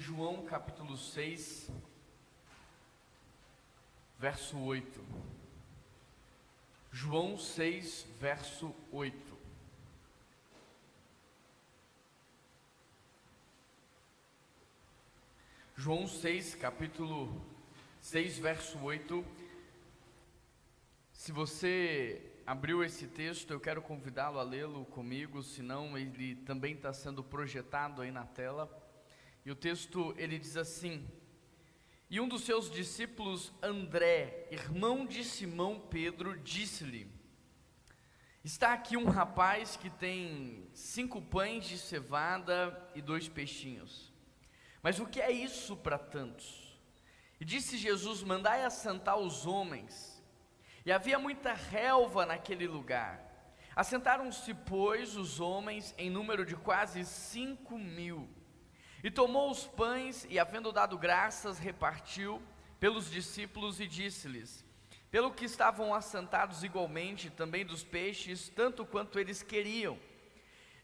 João capítulo 6, verso 8. João 6, verso 8. João 6, capítulo 6, verso 8. Se você abriu esse texto, eu quero convidá-lo a lê-lo comigo, senão ele também está sendo projetado aí na tela. E o texto, ele diz assim: E um dos seus discípulos, André, irmão de Simão Pedro, disse-lhe: Está aqui um rapaz que tem 5 pães de cevada e 2 peixinhos. Mas o que é isso para tantos? E disse Jesus: Mandai assentar os homens. E havia muita relva naquele lugar. Assentaram-se, pois, os homens em número de quase 5.000. E tomou os pães e, havendo dado graças, repartiu pelos discípulos e disse-lhes: Pelo que estavam assentados igualmente também dos peixes, tanto quanto eles queriam.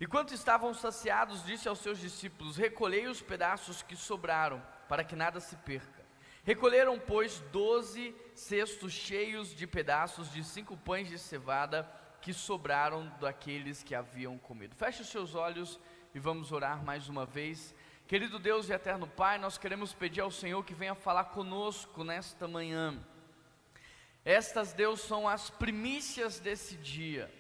E quando estavam saciados, disse aos seus discípulos: Recolhei os pedaços que sobraram, para que nada se perca. Recolheram, pois, 12 cestos cheios de pedaços de 5 pães de cevada que sobraram daqueles que haviam comido. Feche os seus olhos e vamos orar mais uma vez. Querido Deus e eterno Pai, nós queremos pedir ao Senhor que venha falar conosco nesta manhã. Estas, Deus, são as primícias desse dia.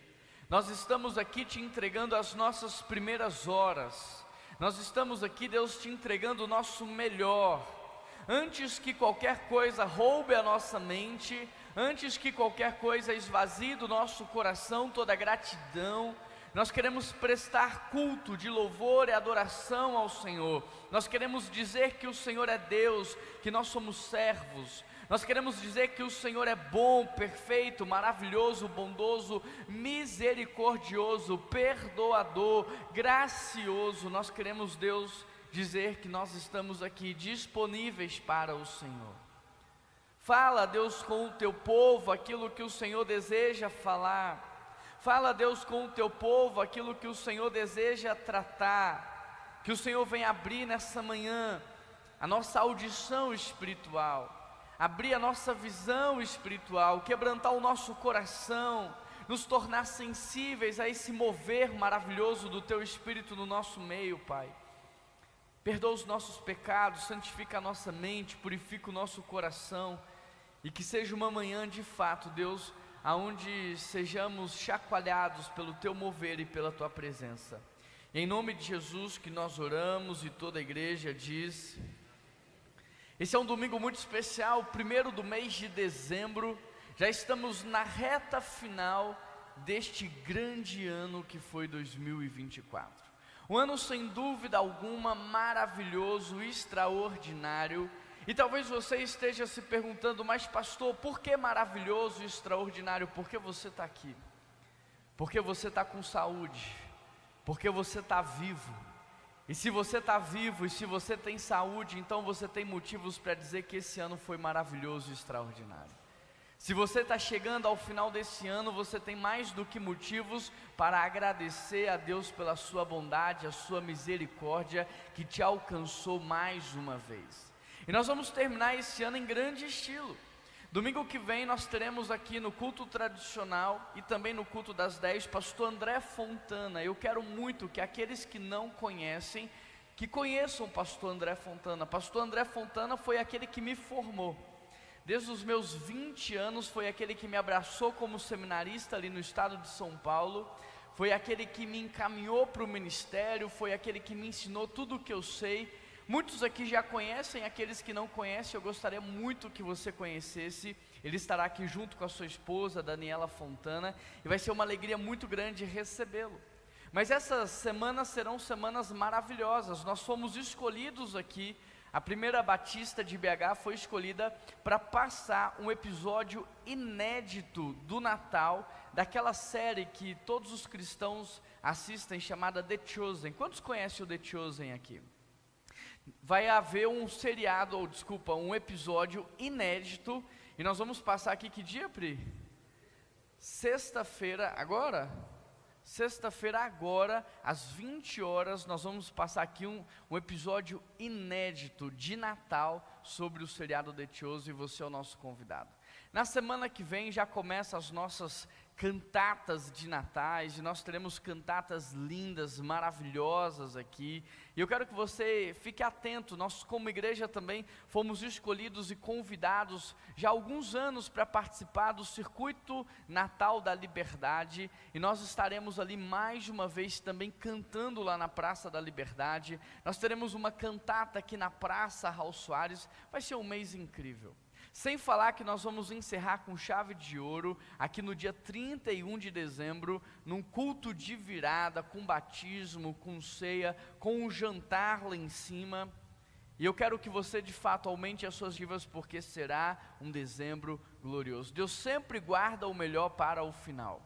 Nós estamos aqui te entregando as nossas primeiras horas. Nós estamos aqui, Deus, te entregando o nosso melhor. Antes que qualquer coisa roube a nossa mente, antes que qualquer coisa esvazie do nosso coração toda a gratidão, nós queremos prestar culto de louvor e adoração ao Senhor. Nós queremos dizer que o Senhor é Deus, que nós somos servos. Nós queremos dizer que o Senhor é bom, perfeito, maravilhoso, bondoso, misericordioso, perdoador, gracioso. Nós queremos, Deus, dizer que nós estamos aqui disponíveis para o Senhor. Fala, Deus, com o teu povo aquilo que o Senhor deseja falar. Fala, Deus, com o teu povo aquilo que o Senhor deseja tratar. Que o Senhor venha abrir nessa manhã a nossa audição espiritual, abrir a nossa visão espiritual, quebrantar o nosso coração, nos tornar sensíveis a esse mover maravilhoso do teu Espírito no nosso meio, Pai. Perdoa os nossos pecados, santifica a nossa mente, purifica o nosso coração, e que seja uma manhã de fato, Deus, aonde sejamos chacoalhados pelo teu mover e pela tua presença. Em nome de Jesus que nós oramos, e toda a igreja diz. Esse é um domingo muito especial, o primeiro do mês de dezembro. Já estamos na reta final deste grande ano que foi 2024. Um ano sem dúvida alguma maravilhoso, extraordinário. E talvez você esteja se perguntando: mas pastor, por que maravilhoso e extraordinário? Porque você está aqui, porque você está com saúde, porque você está vivo. E se você está vivo e se você tem saúde, então você tem motivos para dizer que esse ano foi maravilhoso e extraordinário. Se você está chegando ao final desse ano, você tem mais do que motivos para agradecer a Deus pela sua bondade, a sua misericórdia que te alcançou mais uma vez. E nós vamos terminar esse ano em grande estilo. Domingo que vem nós teremos aqui no culto tradicional e também no culto das 10, pastor André Fontana. Eu quero muito que aqueles que não conhecem, que conheçam o pastor André Fontana. Pastor André Fontana foi aquele que me formou. Desde os meus 20 anos, foi aquele que me abraçou como seminarista ali no estado de São Paulo, foi aquele que me encaminhou para o ministério, foi aquele que me ensinou tudo o que eu sei. Muitos aqui já conhecem, aqueles que não conhecem, eu gostaria muito que você conhecesse. Ele estará aqui junto com a sua esposa, Daniela Fontana, e vai ser uma alegria muito grande recebê-lo. Mas essas semanas serão semanas maravilhosas. Nós fomos escolhidos aqui. A Primeira Batista de BH foi escolhida para passar um episódio inédito do Natal, daquela série que todos os cristãos assistem, chamada The Chosen. Quantos conhecem o The Chosen aqui? Vai haver um episódio inédito, e nós vamos passar aqui, que dia, Pri? Sexta-feira, agora? Sexta-feira agora, às 20 horas, nós vamos passar aqui um episódio inédito de Natal sobre o seriado The Chosen, e você é o nosso convidado. Na semana que vem já começam as nossas cantatas de natais, e nós teremos cantatas lindas, maravilhosas aqui, e eu quero que você fique atento. Nós como igreja também fomos escolhidos e convidados já há alguns anos para participar do Circuito Natal da Liberdade, e nós estaremos ali mais uma vez também cantando lá na Praça da Liberdade. Nós teremos uma cantata aqui na Praça Raul Soares, vai ser um mês incrível. Sem falar que nós vamos encerrar com chave de ouro, aqui no dia 31 de dezembro, num culto de virada, com batismo, com ceia, com um jantar lá em cima. E eu quero que você de fato aumente as suas dívvidas, porque será um dezembro glorioso. Deus sempre guarda o melhor para o final.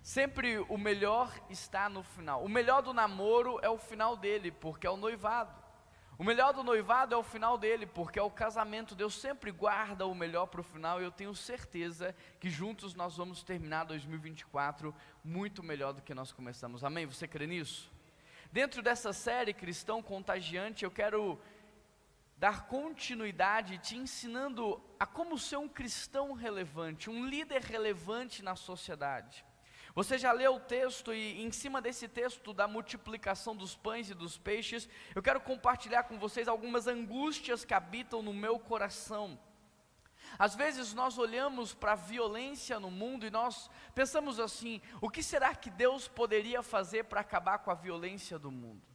Sempre o melhor está no final. O melhor do namoro é o final dele, porque é o noivado. O melhor do noivado é o final dele, porque é o casamento. Deus sempre guarda o melhor para o final, e eu tenho certeza que juntos nós vamos terminar 2024 muito melhor do que nós começamos. Amém? Você crê nisso? Dentro dessa série Cristão Contagiante, eu quero dar continuidade te ensinando a como ser um cristão relevante, um líder relevante na sociedade. Você já leu o texto, e em cima desse texto da multiplicação dos pães e dos peixes, eu quero compartilhar com vocês algumas angústias que habitam no meu coração. Às vezes nós olhamos para a violência no mundo e nós pensamos assim: o que será que Deus poderia fazer para acabar com a violência do mundo?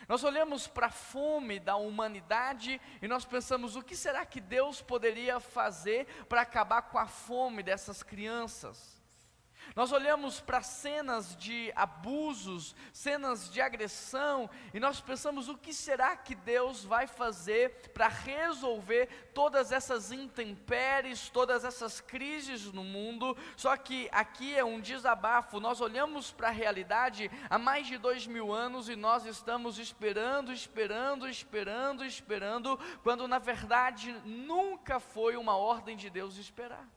Nós olhamos para a fome da humanidade e nós pensamos: o que será que Deus poderia fazer para acabar com a fome dessas crianças? Nós olhamos para cenas de abusos, cenas de agressão, e nós pensamos: o que será que Deus vai fazer para resolver todas essas intempéries, todas essas crises no mundo? Só que aqui é um desabafo. Nós olhamos para a realidade há mais de 2000 anos e nós estamos esperando, quando na verdade nunca foi uma ordem de Deus esperar.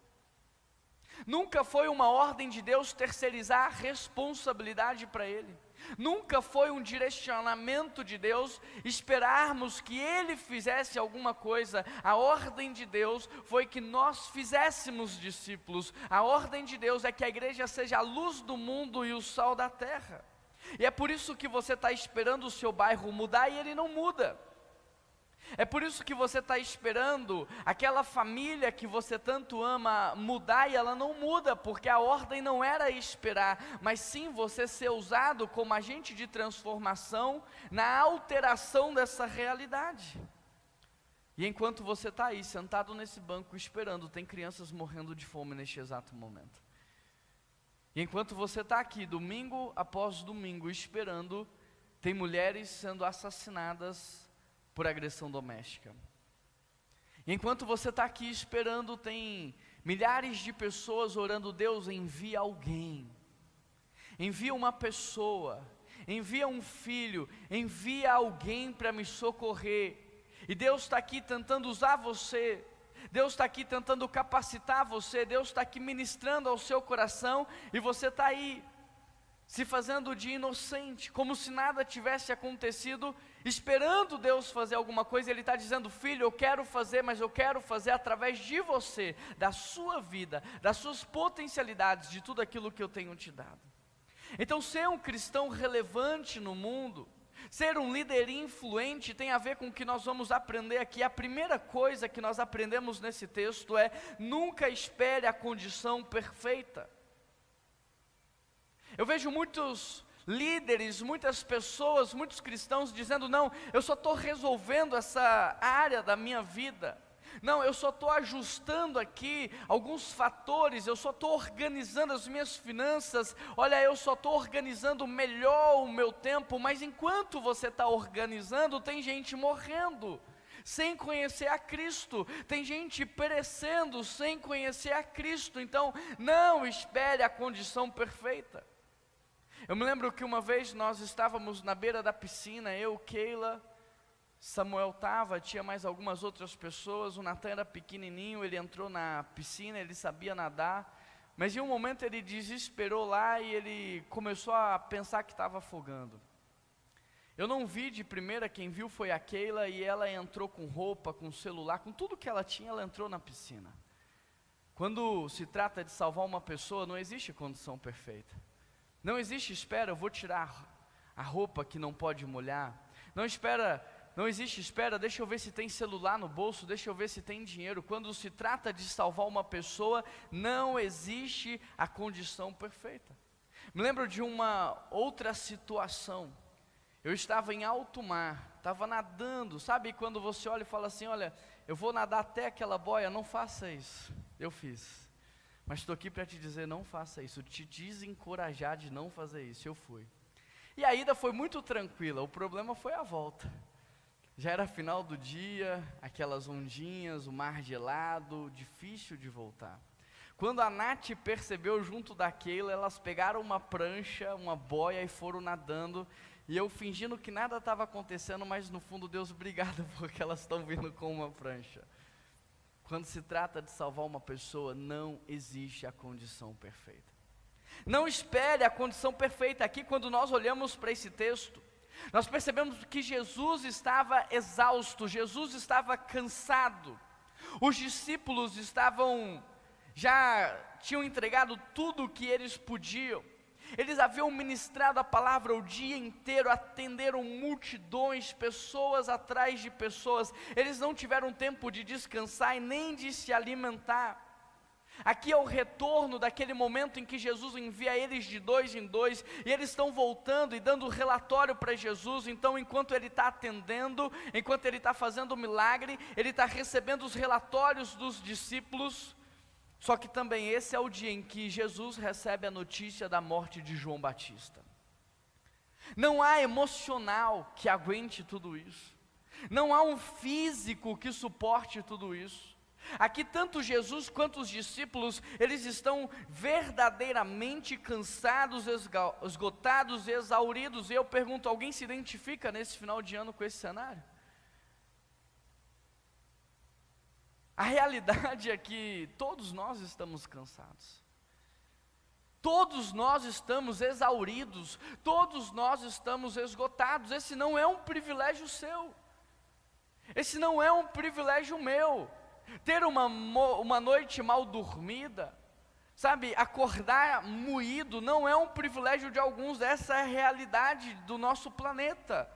Nunca foi uma ordem de Deus terceirizar a responsabilidade para Ele. Nunca foi um direcionamento de Deus esperarmos que Ele fizesse alguma coisa. A ordem de Deus foi que nós fizéssemos discípulos. A ordem de Deus é que a igreja seja a luz do mundo e o sal da terra. E é por isso que você está esperando o seu bairro mudar e ele não muda. É por isso que você está esperando aquela família que você tanto ama mudar, e ela não muda, porque a ordem não era esperar, mas sim você ser usado como agente de transformação na alteração dessa realidade. E enquanto você está aí sentado nesse banco esperando, tem crianças morrendo de fome neste exato momento. E enquanto você está aqui domingo após domingo esperando, tem mulheres sendo assassinadas por agressão doméstica. E enquanto você está aqui esperando, tem milhares de pessoas orando: Deus, envia alguém, envia uma pessoa, envia um filho, envia alguém para me socorrer. E Deus está aqui tentando usar você, Deus está aqui tentando capacitar você, Deus está aqui ministrando ao seu coração, e você está aí se fazendo de inocente, como se nada tivesse acontecido, esperando Deus fazer alguma coisa. Ele está dizendo: filho, eu quero fazer, mas eu quero fazer através de você, da sua vida, das suas potencialidades, de tudo aquilo que eu tenho te dado. Então, ser um cristão relevante no mundo, ser um líder influente, tem a ver com o que nós vamos aprender aqui. A primeira coisa que nós aprendemos nesse texto é: nunca espere a condição perfeita. Eu vejo muitos líderes, muitas pessoas, muitos cristãos dizendo: não, eu só estou resolvendo essa área da minha vida. Não, eu só estou ajustando aqui alguns fatores, eu só estou organizando as minhas finanças. Olha, eu só estou organizando melhor o meu tempo. Mas enquanto você está organizando, tem gente morrendo sem conhecer a Cristo, tem gente perecendo sem conhecer a Cristo. Então, não espere a condição perfeita. Eu me lembro que uma vez nós estávamos na beira da piscina, eu, Keila, Samuel estava, tinha mais algumas outras pessoas. O Natan era pequenininho, ele entrou na piscina, ele sabia nadar. mas em um momento ele desesperou lá e ele começou a pensar que estava afogando. Eu não vi de primeira, quem viu foi a Keila, e ela entrou com roupa, com celular, com tudo que ela tinha, ela entrou na piscina. Quando se trata de salvar uma pessoa, não existe condição perfeita. Não existe espera, eu vou tirar a roupa que não pode molhar. Não existe espera, deixa eu ver se tem celular no bolso, deixa eu ver se tem dinheiro. Quando se trata de salvar uma pessoa, não existe a condição perfeita. Me lembro de uma outra situação. Eu estava em alto mar, estava nadando, sabe quando você olha e fala assim, olha, eu vou nadar até aquela boia, não faça isso. Eu fiz, mas estou aqui para te dizer, não faça isso, te desencorajar de não fazer isso. Eu fui, e a ida foi muito tranquila, o problema foi a volta. Já era final do dia, aquelas ondinhas, o mar gelado, difícil de voltar. Quando a Nath percebeu junto da Keila, elas pegaram uma prancha, uma boia e foram nadando, e eu fingindo que nada estava acontecendo, mas no fundo, Deus, obrigado, porque elas estão vindo com uma prancha. Quando se trata de salvar uma pessoa, não existe a condição perfeita. Não espere a condição perfeita. Aqui, quando nós olhamos para esse texto, nós percebemos que Jesus estava exausto, Jesus estava cansado. Os discípulos já tinham entregado tudo o que eles podiam. Eles haviam ministrado a palavra o dia inteiro, atenderam multidões, pessoas atrás de pessoas. Eles não tiveram tempo de descansar e nem de se alimentar. Aqui é o retorno daquele momento em que Jesus envia eles de 2 em 2, e eles estão voltando e dando relatório para Jesus. Então, enquanto ele está atendendo, enquanto ele está fazendo o milagre, ele está recebendo os relatórios dos discípulos. Só que também esse é o dia em que Jesus recebe a notícia da morte de João Batista. Não há emocional que aguente tudo isso. Não há um físico que suporte tudo isso. Aqui tanto Jesus quanto os discípulos, eles estão verdadeiramente cansados, esgotados, exauridos. E eu pergunto, alguém se identifica nesse final de ano com esse cenário? A realidade é que todos nós estamos cansados. Todos nós estamos exauridos, todos nós estamos esgotados. Esse não é um privilégio seu, esse não é um privilégio meu. Ter uma noite mal dormida, sabe, acordar moído, não é um privilégio de alguns, essa é a realidade do nosso planeta.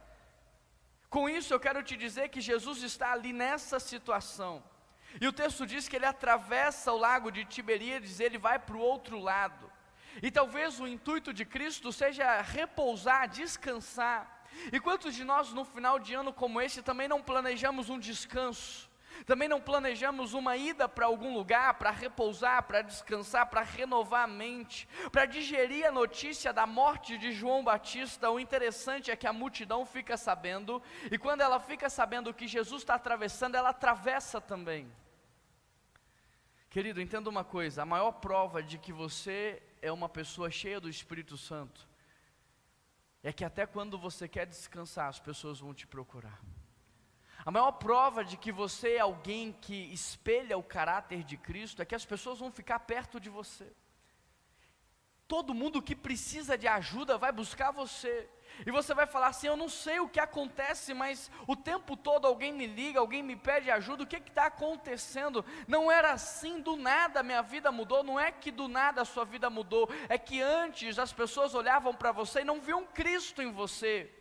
Com isso eu quero te dizer que Jesus está ali nessa situação, e o texto diz que ele atravessa o lago de Tiberíades, ele vai para o outro lado, e talvez o intuito de Cristo seja repousar, descansar. E quantos de nós no final de ano como esse também não planejamos um descanso? Também não planejamos uma ida para algum lugar, para repousar, para descansar, para renovar a mente, para digerir a notícia da morte de João Batista. O interessante é que a multidão fica sabendo, e quando ela fica sabendo que Jesus está atravessando, ela atravessa também. Querido, entenda uma coisa, a maior prova de que você é uma pessoa cheia do Espírito Santo, é que até quando você quer descansar, as pessoas vão te procurar. A maior prova de que você é alguém que espelha o caráter de Cristo é que as pessoas vão ficar perto de você. Todo mundo que precisa de ajuda vai buscar você. E você vai falar assim, eu não sei o que acontece, mas o tempo todo alguém me liga, alguém me pede ajuda, o que está acontecendo? Não era assim, do nada minha vida mudou. Não é que do nada a sua vida mudou, é que antes as pessoas olhavam para você e não viam Cristo em você.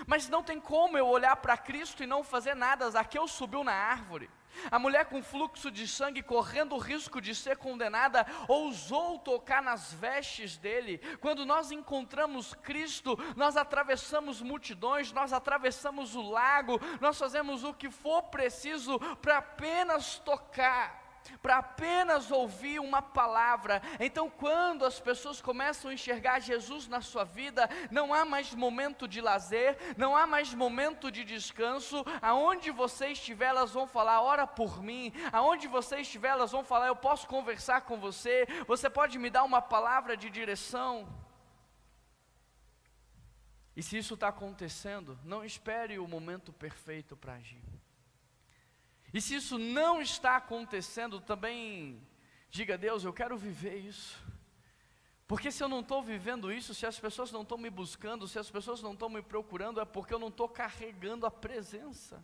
Mas não tem como eu olhar para Cristo e não fazer nada. Zaqueu subiu na árvore. A mulher com fluxo de sangue, correndo o risco de ser condenada, ousou tocar nas vestes dele. Quando nós encontramos Cristo, nós atravessamos multidões, nós atravessamos o lago, nós fazemos o que for preciso para apenas tocar, para apenas ouvir uma palavra. Então quando as pessoas começam a enxergar Jesus na sua vida, não há mais momento de lazer, não há mais momento de descanso. Aonde você estiver, elas vão falar, ora por mim. Aonde você estiver, elas vão falar, eu posso conversar com você, você pode me dar uma palavra de direção. E se isso está acontecendo, não espere o momento perfeito para agir. E se isso não está acontecendo, também Diga: Deus, eu quero viver isso. Porque se eu não estou vivendo isso, se as pessoas não estão me buscando, se as pessoas não estão me procurando, é porque eu não estou carregando a presença.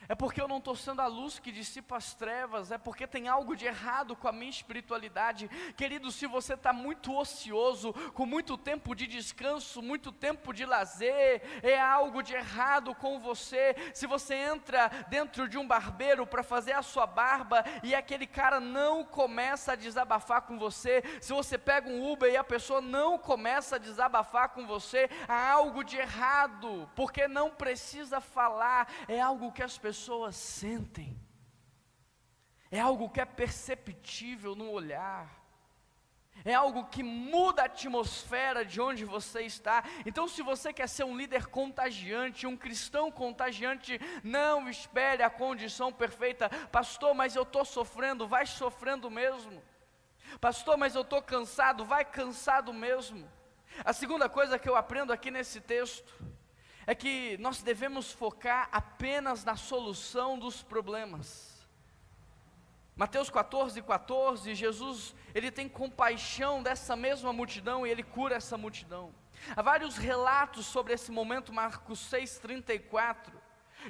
É porque eu não estou sendo a luz que dissipa as trevas, é porque tem algo de errado com a minha espiritualidade. Querido, se você está muito ocioso, com muito tempo de descanso, muito tempo de lazer, é algo de errado com você. Se você entra dentro de um barbeiro para fazer a sua barba, e aquele cara não começa a desabafar com você, se você pega um Uber e a pessoa não começa a desabafar com você, há algo de errado, porque não precisa falar, é algo que as pessoas sentem, é algo que é perceptível no olhar, é algo que muda a atmosfera de onde você está. Então, se você quer ser um líder contagiante, um cristão contagiante, não espere a condição perfeita. Pastor, mas eu estou sofrendo. Vai sofrendo mesmo. Pastor, mas eu estou cansado. Vai cansado mesmo. A segunda coisa que eu aprendo aqui nesse texto é que nós devemos focar apenas na solução dos problemas. Mateus 14:14, Jesus, ele tem compaixão dessa mesma multidão e ele cura essa multidão. Há vários relatos sobre esse momento. Marcos 6:34,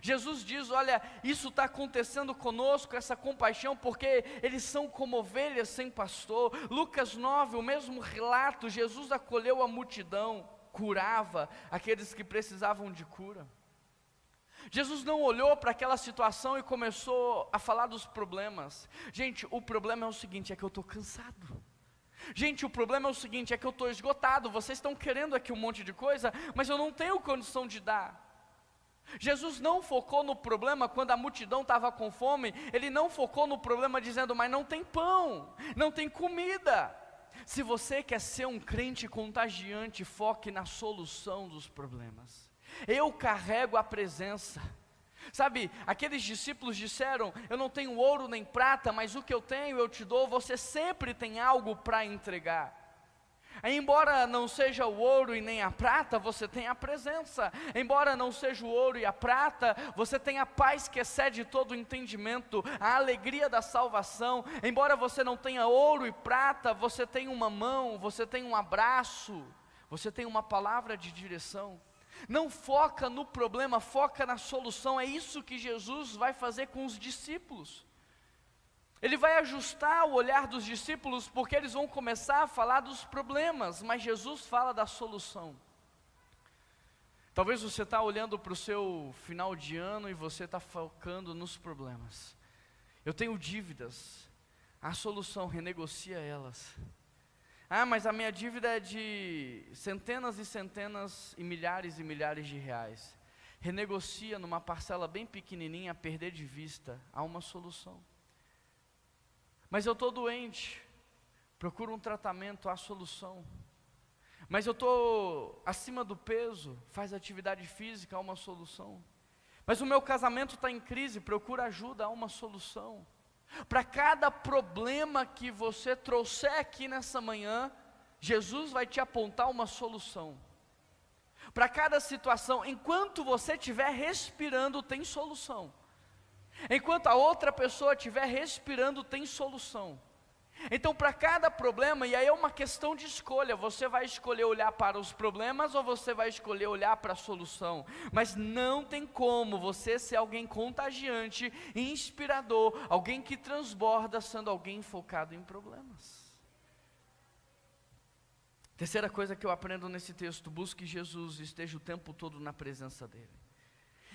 Jesus diz: olha, isso está acontecendo conosco, essa compaixão, porque eles são como ovelhas sem pastor. Lucas 9, o mesmo relato, Jesus acolheu a multidão, curava aqueles que precisavam de cura. Jesus não olhou para aquela situação e começou a falar dos problemas. Gente, o problema é o seguinte, é que eu estou cansado. Gente, o problema é o seguinte, é que eu estou esgotado. Vocês estão querendo aqui um monte de coisa, mas eu não tenho condição de dar. Jesus não focou no problema quando a multidão estava com fome. Ele não focou no problema dizendo: mas não tem pão, não tem comida. Se você quer ser um crente contagiante, foque na solução dos problemas. Eu carrego a presença. Sabe, aqueles discípulos disseram: eu não tenho ouro nem prata, mas o que eu tenho eu te dou. Você sempre tem algo para entregar. Embora não seja o ouro e nem a prata, você tem a presença. Embora não seja o ouro e a prata, você tem a paz que excede todo o entendimento, a alegria da salvação. Embora você não tenha ouro e prata, você tem uma mão, você tem um abraço, você tem uma palavra de direção. Não foca no problema, foca na solução. É isso que Jesus vai fazer com os discípulos. Ele vai ajustar o olhar dos discípulos, porque eles vão começar a falar dos problemas, mas Jesus fala da solução. Talvez você está olhando para o seu final de ano e você está focando nos problemas. Eu tenho dívidas. A solução, renegocia elas. Ah, mas a minha dívida é de centenas e centenas e milhares de reais. Renegocia numa parcela bem pequenininha, perder de vista. Há uma solução. Mas eu estou doente, procuro um tratamento, há solução. Mas eu estou acima do peso, faz atividade física, há uma solução. Mas o meu casamento está em crise, procura ajuda, há uma solução. Para cada problema que você trouxer aqui nessa manhã, Jesus vai te apontar uma solução. Para cada situação, enquanto você estiver respirando, tem solução. Enquanto a outra pessoa estiver respirando, tem solução. Então, para cada problema, e aí é uma questão de escolha, você vai escolher olhar para os problemas ou você vai escolher olhar para a solução. Mas não tem como você ser alguém contagiante, inspirador, alguém que transborda, sendo alguém focado em problemas. Terceira coisa que eu aprendo nesse texto: busque Jesus e esteja o tempo todo na presença dele.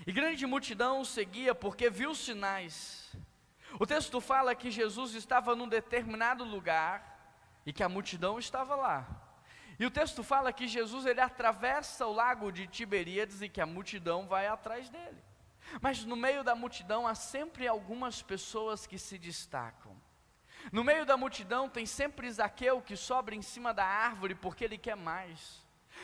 E grande multidão o seguia porque viu sinais. O texto fala que Jesus estava num determinado lugar e que a multidão estava lá. E o texto fala que Jesus ele atravessa o lago de Tiberíades e que a multidão vai atrás dele. Mas no meio da multidão há sempre algumas pessoas que se destacam. No meio da multidão tem sempre Zaqueu que sobe em cima da árvore porque ele quer mais.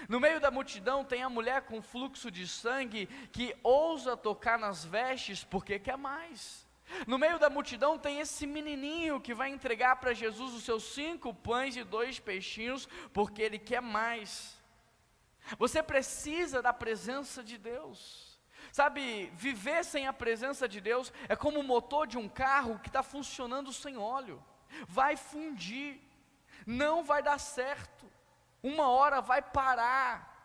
No meio da multidão tem a mulher com fluxo de sangue que ousa tocar nas vestes porque quer mais. No meio da multidão tem esse menininho que vai entregar para Jesus os seus 5 pães e 2 peixinhos porque ele quer mais. Você precisa da presença de Deus. Sabe, viver sem a presença de Deus é como o motor de um carro que está funcionando sem óleo. vai fundir, não vai dar certo, uma hora vai parar.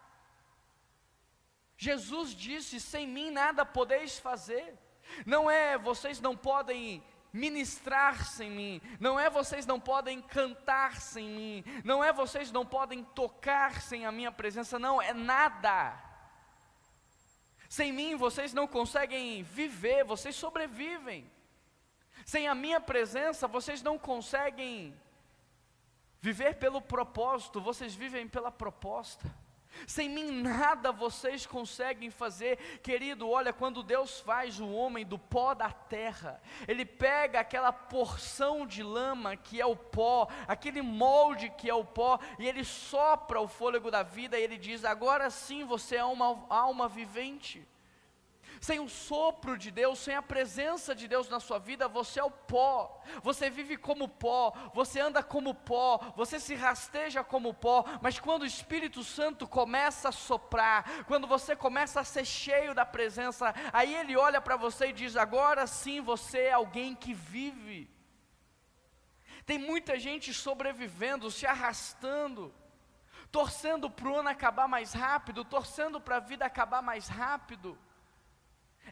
Jesus disse: sem mim nada podeis fazer. Não é vocês não podem ministrar sem mim, não é vocês não podem cantar sem mim, não é vocês não podem tocar sem a minha presença, não, é nada. Sem mim vocês não conseguem viver, vocês sobrevivem. Sem a minha presença vocês não conseguem viver pelo propósito, vocês vivem pela proposta. Sem mim nada vocês conseguem fazer. Querido, olha, quando Deus faz o homem do pó da terra, Ele pega aquela porção de lama que é o pó, aquele molde que é o pó, e Ele sopra o fôlego da vida, e Ele diz: agora sim você é uma alma vivente. Sem o sopro de Deus, sem a presença de Deus na sua vida, você é o pó, você vive como pó, você anda como pó, você se rasteja como pó. Mas quando o Espírito Santo começa a soprar, quando você começa a ser cheio da presença, aí Ele olha para você e diz: agora sim você é alguém que vive. Tem muita gente sobrevivendo, se arrastando, torcendo para o ano acabar mais rápido, torcendo para a vida acabar mais rápido.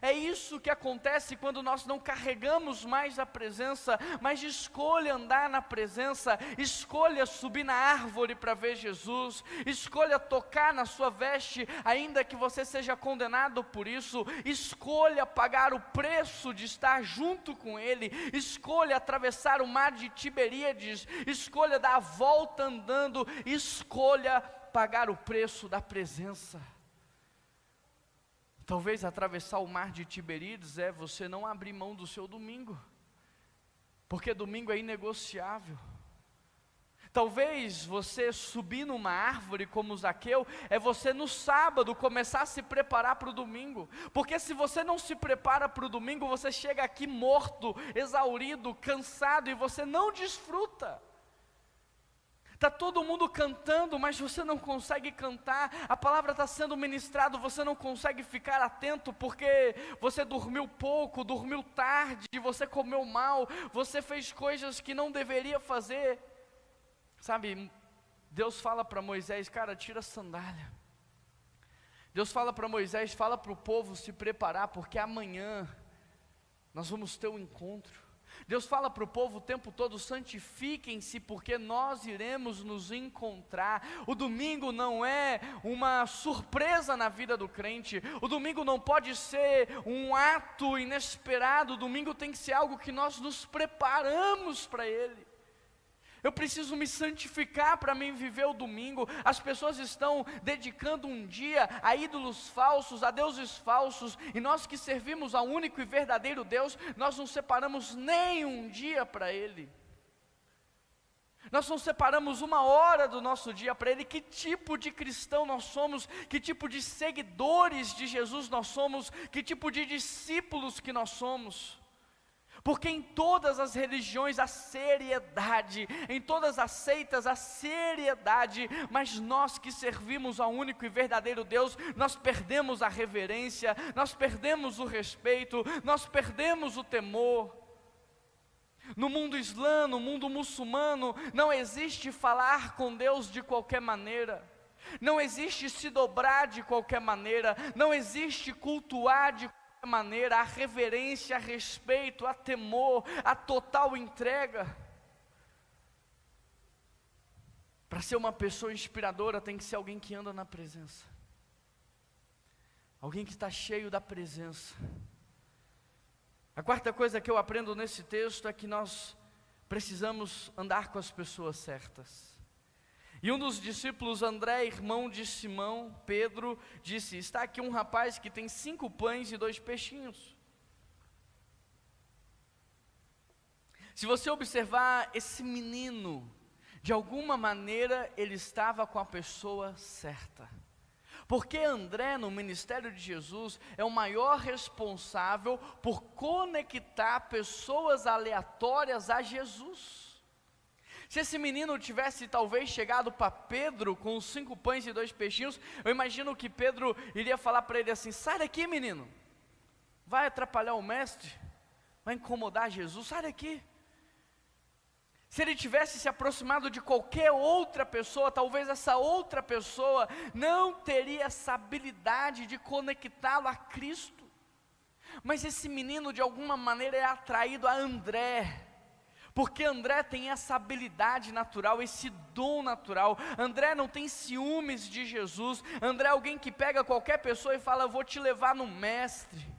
É isso que acontece quando nós não carregamos mais a presença, mas escolha andar na presença, escolha subir na árvore para ver Jesus, escolha tocar na sua veste, ainda que você seja condenado por isso, escolha pagar o preço de estar junto com Ele, escolha atravessar o mar de Tiberíades, escolha dar a volta andando, escolha pagar o preço da presença. Talvez atravessar o mar de Tiberíades é você não abrir mão do seu domingo, porque domingo é inegociável. Talvez você subir numa árvore como Zaqueu, é você no sábado começar a se preparar para o domingo, porque se você não se prepara para o domingo, você chega aqui morto, exaurido, cansado, e você não desfruta. Está todo mundo cantando, mas você não consegue cantar, a palavra está sendo ministrada, você não consegue ficar atento, porque você dormiu pouco, dormiu tarde, você comeu mal, você fez coisas que não deveria fazer. Sabe, Deus fala para Moisés: cara, tira a sandália. Deus fala para Moisés: fala para o povo se preparar, porque amanhã nós vamos ter um encontro. Deus fala para o povo o tempo todo: santifiquem-se, porque nós iremos nos encontrar. O domingo não é uma surpresa na vida do crente, o domingo não pode ser um ato inesperado, o domingo tem que ser algo que nós nos preparamos para ele. Eu preciso me santificar para mim viver o domingo. As pessoas estão dedicando um dia a ídolos falsos, a deuses falsos, e nós que servimos ao único e verdadeiro Deus, nós não separamos nem um dia para Ele. Nós não separamos uma hora do nosso dia para Ele. Que tipo de cristão nós somos? Que tipo de seguidores de Jesus nós somos? Que tipo de discípulos que nós somos? Porque em todas as religiões há seriedade, em todas as seitas há seriedade, mas nós que servimos ao único e verdadeiro Deus, nós perdemos a reverência, nós perdemos o respeito, nós perdemos o temor. No mundo islã, no mundo muçulmano, não existe falar com Deus de qualquer maneira, não existe se dobrar de qualquer maneira, não existe cultuar de maneira, a reverência, a respeito, a temor, a total entrega. Para ser uma pessoa inspiradora, tem que ser alguém que anda na presença, alguém que está cheio da presença. A quarta coisa que eu aprendo nesse texto é que nós precisamos andar com as pessoas certas. E um dos discípulos, André, irmão de Simão, Pedro, disse: está aqui um rapaz que tem 5 pães e 2 peixinhos. Se você observar esse menino, de alguma maneira ele estava com a pessoa certa. Porque André, no ministério de Jesus, é o maior responsável por conectar pessoas aleatórias a Jesus. Se esse menino tivesse talvez chegado para Pedro com os 5 pães e 2 peixinhos, eu imagino que Pedro iria falar para ele assim: sai daqui, menino, vai atrapalhar o mestre, vai incomodar Jesus, sai daqui. Se ele tivesse se aproximado de qualquer outra pessoa, talvez essa outra pessoa não teria essa habilidade de conectá-lo a Cristo. Mas esse menino de alguma maneira é atraído a André, porque André tem essa habilidade natural, esse dom natural. André não tem ciúmes de Jesus. André é alguém que pega qualquer pessoa e fala: eu vou te levar no mestre.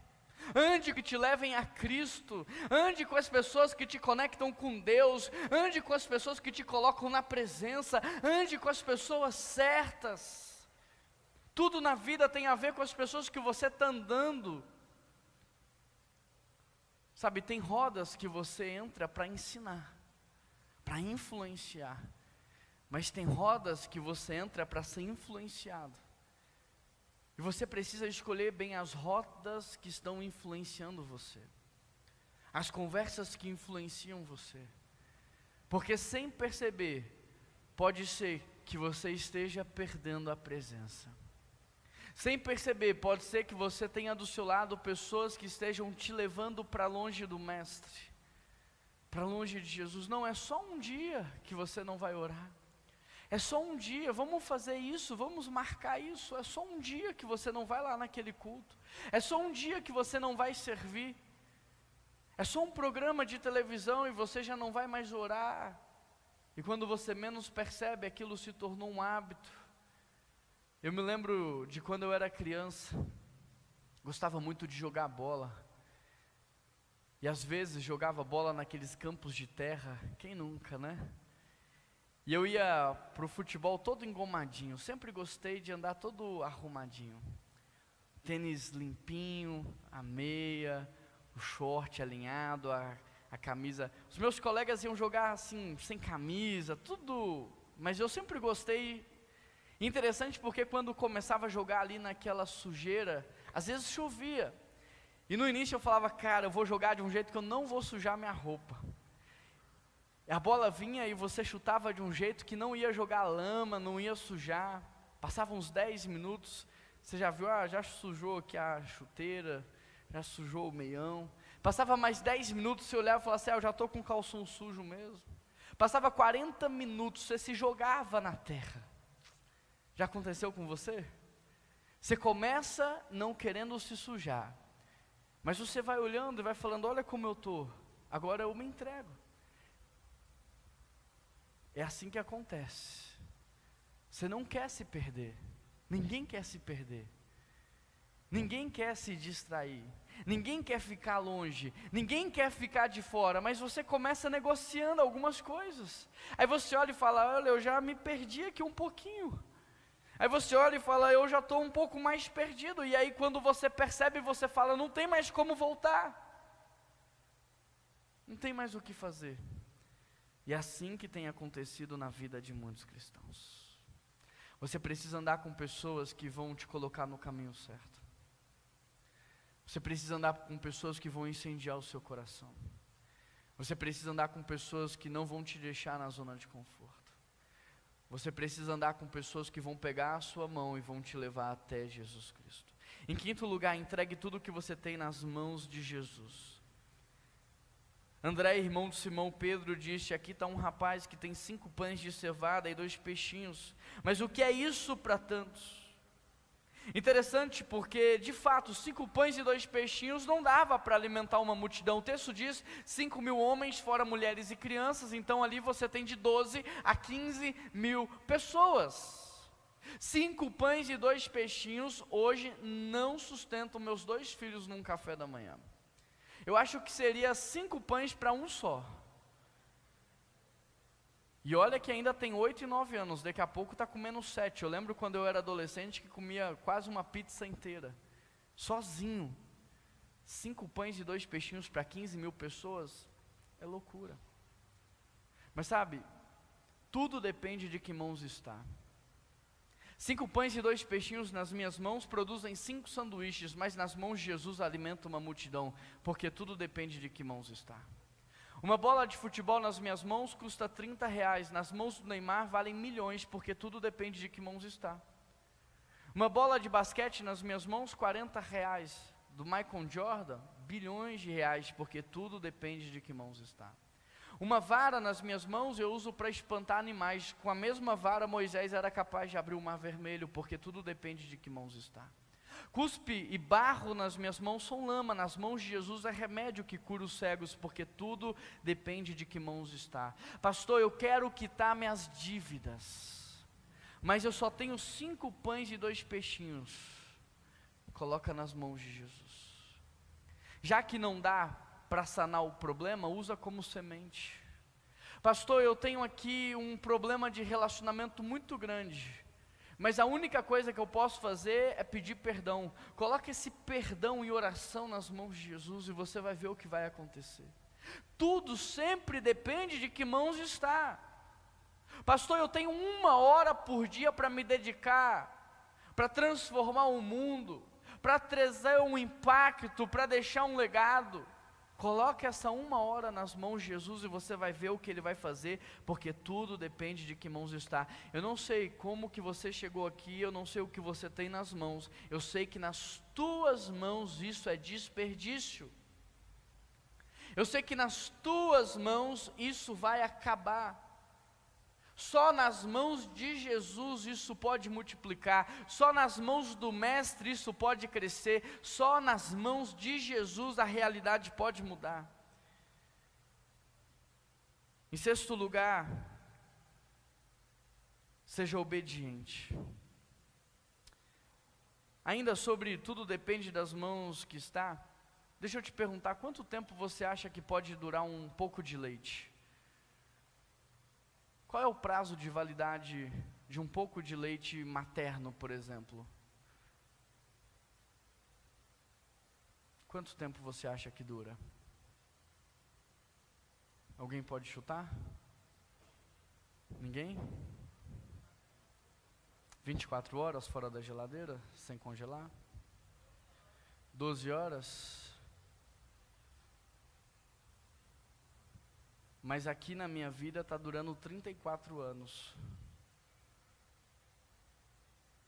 Ande que te levem a Cristo, ande com as pessoas que te conectam com Deus, ande com as pessoas que te colocam na presença, ande com as pessoas certas. Tudo na vida tem a ver com as pessoas que você está andando. Sabe, tem rodas que você entra para ensinar, para influenciar, mas tem rodas que você entra para ser influenciado. E você precisa escolher bem as rodas que estão influenciando você, as conversas que influenciam você, porque sem perceber, pode ser que você esteja perdendo a presença. Sem perceber, pode ser que você tenha do seu lado pessoas que estejam te levando para longe do Mestre, para longe de Jesus. Não é só um dia que você não vai orar. É só um dia, vamos fazer isso, vamos marcar isso. É só um dia que você não vai lá naquele culto. É só um dia que você não vai servir. É só um programa de televisão e você já não vai mais orar. E quando você menos percebe, aquilo se tornou um hábito. Eu me lembro de quando eu era criança, gostava muito de jogar bola. E às vezes jogava bola naqueles campos de terra, quem nunca, né? E eu ia para o futebol todo engomadinho, sempre gostei de andar todo arrumadinho. Tênis limpinho, a meia, o short alinhado, a camisa. Os meus colegas iam jogar assim, sem camisa, tudo, mas eu sempre gostei. Interessante porque quando começava a jogar ali naquela sujeira, às vezes chovia. E no início eu falava: cara, eu vou jogar de um jeito que eu não vou sujar minha roupa. A bola vinha e você chutava de um jeito que não ia jogar lama, não ia sujar. Passava uns 10 minutos, você já viu, já sujou aqui a chuteira, já sujou o meião. Passava mais 10 minutos, você olhava e falava assim: eu já estou com o calção sujo mesmo. Passava 40 minutos, você se jogava na terra. Já aconteceu com você? Você começa não querendo se sujar, mas você vai olhando e vai falando: olha como eu estou, agora eu me entrego. É assim que acontece. Você não quer se perder. Ninguém quer se perder. Ninguém quer se distrair. Ninguém quer ficar longe. Ninguém quer ficar de fora. Mas você começa negociando algumas coisas. Aí você olha e fala: olha, eu já me perdi aqui um pouquinho. Aí você olha e fala: eu já estou um pouco mais perdido. E aí quando você percebe, você fala: não tem mais como voltar. Não tem mais o que fazer. E é assim que tem acontecido na vida de muitos cristãos. Você precisa andar com pessoas que vão te colocar no caminho certo. Você precisa andar com pessoas que vão incendiar o seu coração. Você precisa andar com pessoas que não vão te deixar na zona de conforto. Você precisa andar com pessoas que vão pegar a sua mão e vão te levar até Jesus Cristo. Em quinto lugar, entregue tudo o que você tem nas mãos de Jesus. André, irmão de Simão Pedro, disse: aqui está um rapaz que tem 5 pães de cevada e 2 peixinhos, mas o que é isso para tantos? Interessante porque, de fato, 5 pães e 2 peixinhos não dava para alimentar uma multidão. O texto diz 5.000 homens, fora mulheres e crianças, então ali você tem de 12 a 15.000 pessoas. 5 pães e 2 peixinhos hoje não sustentam meus 2 filhos num café da manhã. Eu acho que seria 5 pães para um só. E olha que ainda tem 8 e 9 anos, daqui a pouco está comendo 7. Eu lembro quando eu era adolescente que comia quase uma pizza inteira, sozinho. 5 pães e 2 peixinhos para 15.000 pessoas, é loucura. Mas sabe, tudo depende de que mãos está. 5 pães e 2 peixinhos nas minhas mãos produzem 5 sanduíches, mas nas mãos de Jesus alimenta uma multidão, porque tudo depende de que mãos está. Uma bola de futebol nas minhas mãos custa R$30, nas mãos do Neymar valem milhões, porque tudo depende de que mãos está. Uma bola de basquete nas minhas mãos, R$40, do Michael Jordan, bilhões de reais, porque tudo depende de que mãos está. Uma vara nas minhas mãos eu uso para espantar animais. Com a mesma vara Moisés era capaz de abrir o mar vermelho, porque tudo depende de que mãos está. Cuspe e barro nas minhas mãos são lama, nas mãos de Jesus é remédio que cura os cegos, porque tudo depende de que mãos está. Pastor, eu quero quitar minhas dívidas, mas eu só tenho 5 pães e 2 peixinhos. Coloca nas mãos de Jesus. Já que não dá para sanar o problema, usa como semente. Pastor, eu tenho aqui um problema de relacionamento muito grande, mas a única coisa que eu posso fazer é pedir perdão. Coloque esse perdão e oração nas mãos de Jesus e você vai ver o que vai acontecer. Tudo sempre depende de que mãos está. Pastor, eu tenho 1 hora por dia para me dedicar, para transformar o mundo, para trazer um impacto, para deixar um legado. Coloque essa 1 hora nas mãos de Jesus e você vai ver o que Ele vai fazer, porque tudo depende de que mãos está. Eu não sei como que você chegou aqui, eu não sei o que você tem nas mãos, eu sei que nas tuas mãos isso é desperdício. Eu sei que nas tuas mãos isso vai acabar. Só nas mãos de Jesus isso pode multiplicar, só nas mãos do Mestre isso pode crescer, só nas mãos de Jesus a realidade pode mudar. Em 6º lugar, seja obediente. Ainda sobre tudo depende das mãos que está, deixa eu te perguntar, quanto tempo você acha que pode durar um pouco de leite? Qual é o prazo de validade de um pouco de leite materno, por exemplo? Quanto tempo você acha que dura? Alguém pode chutar? Ninguém? 24 horas fora da geladeira, sem congelar? 12 horas? Mas aqui na minha vida está durando 34 anos.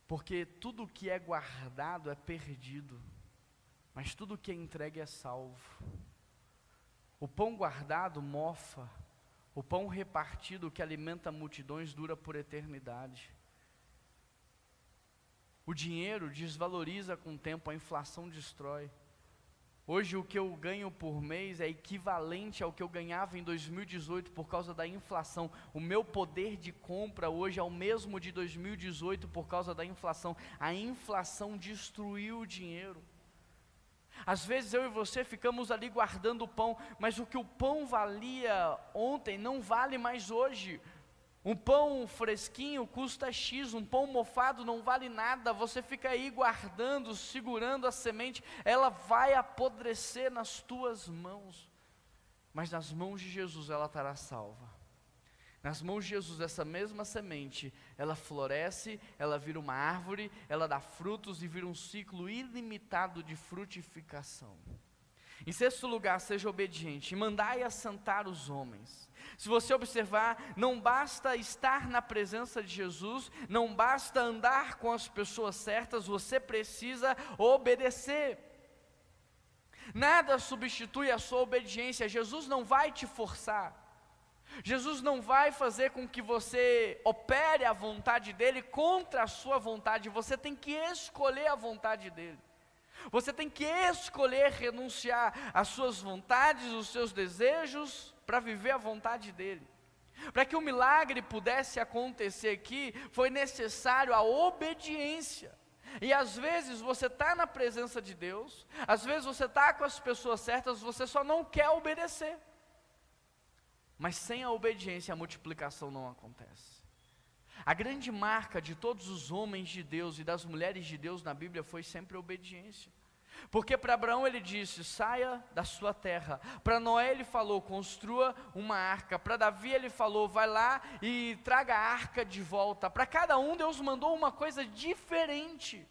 Porque tudo que é guardado é perdido, mas tudo que é entregue é salvo. O pão guardado mofa, o pão repartido que alimenta multidões dura por eternidade. O dinheiro desvaloriza com o tempo, a inflação destrói. Hoje o que eu ganho por mês é equivalente ao que eu ganhava em 2018 por causa da inflação. O meu poder de compra hoje é o mesmo de 2018 por causa da inflação. A inflação destruiu o dinheiro. Às vezes eu e você ficamos ali guardando o pão, mas o que o pão valia ontem não vale mais hoje. Um pão fresquinho custa X, um pão mofado não vale nada, você fica aí guardando, segurando a semente, ela vai apodrecer nas tuas mãos, mas nas mãos de Jesus ela estará salva. Nas mãos de Jesus essa mesma semente, ela floresce, ela vira uma árvore, ela dá frutos e vira um ciclo ilimitado de frutificação. Em 6º lugar, seja obediente, e mandai assentar os homens. Se você observar, não basta estar na presença de Jesus, não basta andar com as pessoas certas, você precisa obedecer. Nada substitui a sua obediência. Jesus não vai te forçar. Jesus não vai fazer com que você opere a vontade dele contra a sua vontade. Você tem que escolher a vontade dele. Você tem que escolher renunciar às suas vontades, os seus desejos, para viver a vontade dele. Para que o milagre pudesse acontecer aqui, foi necessário a obediência. E às vezes você está na presença de Deus, às vezes você está com as pessoas certas, você só não quer obedecer. Mas sem a obediência a multiplicação não acontece. A grande marca de todos os homens de Deus e das mulheres de Deus na Bíblia foi sempre a obediência. Porque para Abraão ele disse, saia da sua terra. Para Noé ele falou, construa uma arca. Para Davi ele falou, vai lá e traga a arca de volta. Para cada um Deus mandou uma coisa diferente.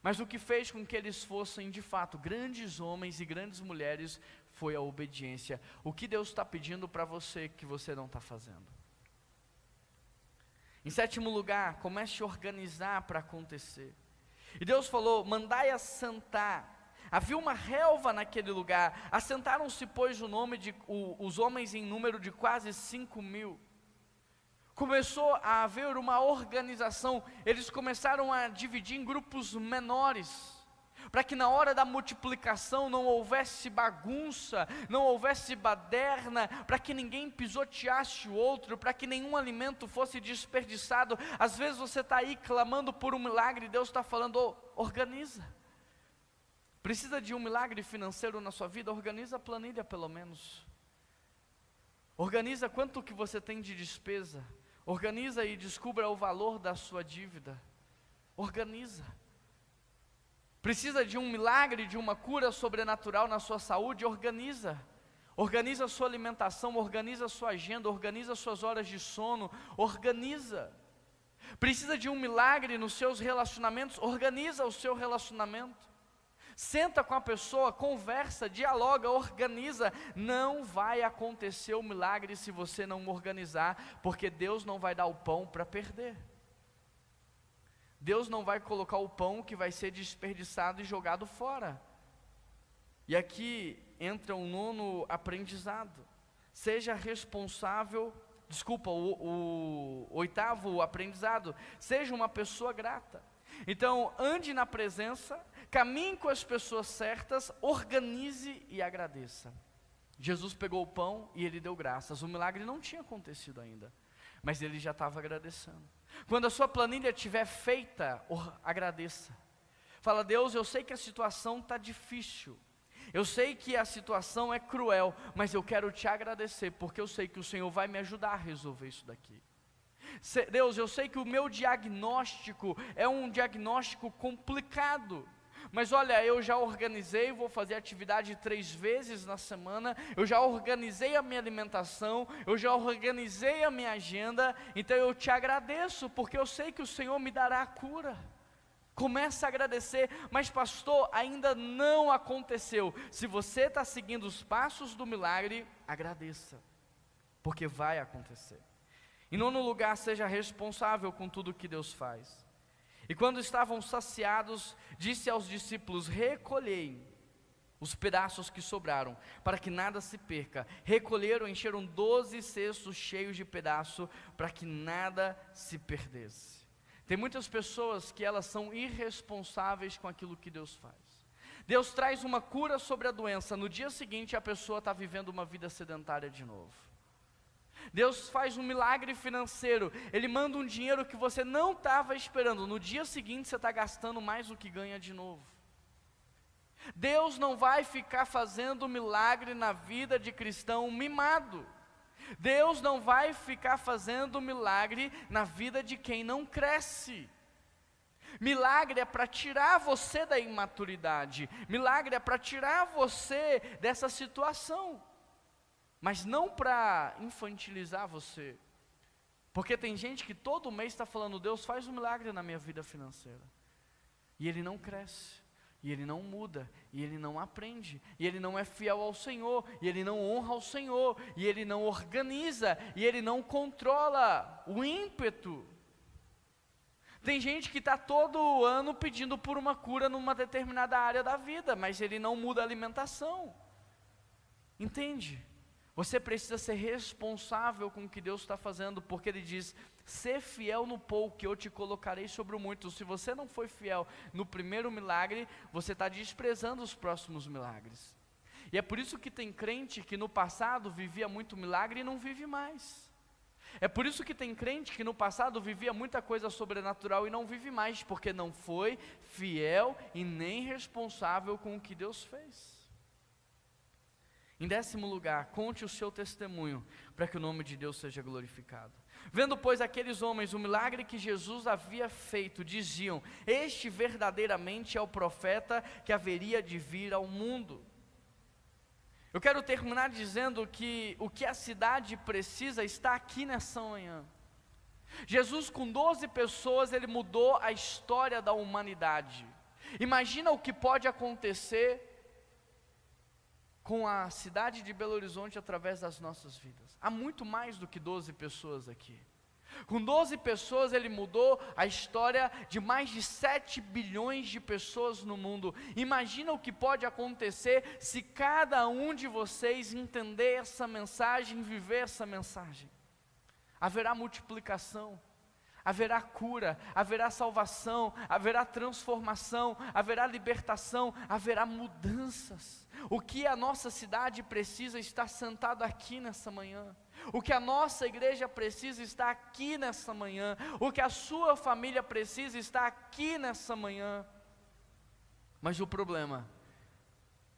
Mas o que fez com que eles fossem de fato grandes homens e grandes mulheres foi a obediência. O que Deus está pedindo para você que você não está fazendo? Em 7º lugar, comece a organizar para acontecer. E Deus falou, mandai assentar. Havia uma relva naquele lugar. Assentaram-se, pois, os homens em número de quase 5.000. Começou a haver uma organização. Eles começaram a dividir em grupos menores, para que na hora da multiplicação não houvesse bagunça, não houvesse baderna, para que ninguém pisoteasse o outro, para que nenhum alimento fosse desperdiçado. Às vezes você está aí clamando por um milagre, e Deus está falando: organiza. Precisa de um milagre financeiro na sua vida? Organiza a planilha pelo menos. Organiza quanto que você tem de despesa. Organiza e descubra o valor da sua dívida. Organiza. Precisa de um milagre, de uma cura sobrenatural na sua saúde? Organiza. Organiza a sua alimentação, organiza a sua agenda, organiza as suas horas de sono, organiza. Precisa de um milagre nos seus relacionamentos? Organiza o seu relacionamento. Senta com a pessoa, conversa, dialoga, organiza. Não vai acontecer o milagre se você não organizar, porque Deus não vai dar o pão para perder. Deus não vai colocar o pão que vai ser desperdiçado e jogado fora. E aqui entra um nono aprendizado. Seja responsável, o oitavo aprendizado, seja uma pessoa grata. Então, ande na presença, caminhe com as pessoas certas, organize e agradeça. Jesus pegou o pão e ele deu graças. O milagre não tinha acontecido ainda, mas ele já estava agradecendo. Quando a sua planilha estiver feita, agradeça. Fala: Deus, eu sei que a situação está difícil, eu sei que a situação é cruel, mas eu quero te agradecer, porque eu sei que o Senhor vai me ajudar a resolver isso daqui. Deus, eu sei que o meu diagnóstico é um diagnóstico complicado, mas olha, eu já organizei, vou fazer atividade 3 vezes na semana, eu já organizei a minha alimentação, eu já organizei a minha agenda, então eu te agradeço, porque eu sei que o Senhor me dará a cura. Começa a agradecer. Mas pastor, ainda não aconteceu. Se você está seguindo os passos do milagre, agradeça, porque vai acontecer. Em nono lugar, seja responsável com tudo que Deus faz. E quando estavam saciados, disse aos discípulos: recolhei os pedaços que sobraram, para que nada se perca. Recolheram, encheram 12 cestos cheios de pedaço, para que nada se perdesse. Tem muitas pessoas que elas são irresponsáveis com aquilo que Deus faz. Deus traz uma cura sobre a doença, no dia seguinte a pessoa está vivendo uma vida sedentária de novo. Deus faz um milagre financeiro, Ele manda um dinheiro que você não estava esperando, no dia seguinte você está gastando mais do que ganha de novo. Deus não vai ficar fazendo milagre na vida de cristão mimado. Deus não vai ficar fazendo milagre na vida de quem não cresce. Milagre é para tirar você da imaturidade, milagre é para tirar você dessa situação, mas não para infantilizar você, porque tem gente que todo mês está falando: Deus, faz um milagre na minha vida financeira, e ele não cresce, e ele não muda, e ele não aprende, e ele não é fiel ao Senhor, e ele não honra ao Senhor, e ele não organiza, e ele não controla o ímpeto. Tem gente que está todo ano pedindo por uma cura numa determinada área da vida, mas ele não muda a alimentação. Entende? Você precisa ser responsável com o que Deus está fazendo, porque Ele diz: ser fiel no pouco, que eu te colocarei sobre o muito. Se você não foi fiel no primeiro milagre, você está desprezando os próximos milagres. E é por isso que tem crente que no passado vivia muito milagre e não vive mais. É por isso que tem crente que no passado vivia muita coisa sobrenatural e não vive mais, porque não foi fiel e nem responsável com o que Deus fez. Em 10º lugar, conte o seu testemunho, para que o nome de Deus seja glorificado. Vendo, pois, aqueles homens o milagre que Jesus havia feito, diziam: este verdadeiramente é o profeta que haveria de vir ao mundo. Eu quero terminar dizendo que o que a cidade precisa está aqui nessa manhã. Jesus, com 12 pessoas, ele mudou a história da humanidade. Imagina o que pode acontecer com a cidade de Belo Horizonte através das nossas vidas. Há muito mais do que 12 pessoas aqui. Com 12 pessoas ele mudou a história de mais de 7 bilhões de pessoas no mundo. Imagina o que pode acontecer se cada um de vocês entender essa mensagem, viver essa mensagem. Haverá multiplicação, haverá cura, haverá salvação, haverá transformação, haverá libertação, haverá mudanças. O que a nossa cidade precisa está sentado aqui nessa manhã. O que a nossa igreja precisa está aqui nessa manhã. O que a sua família precisa está aqui nessa manhã. Mas o problema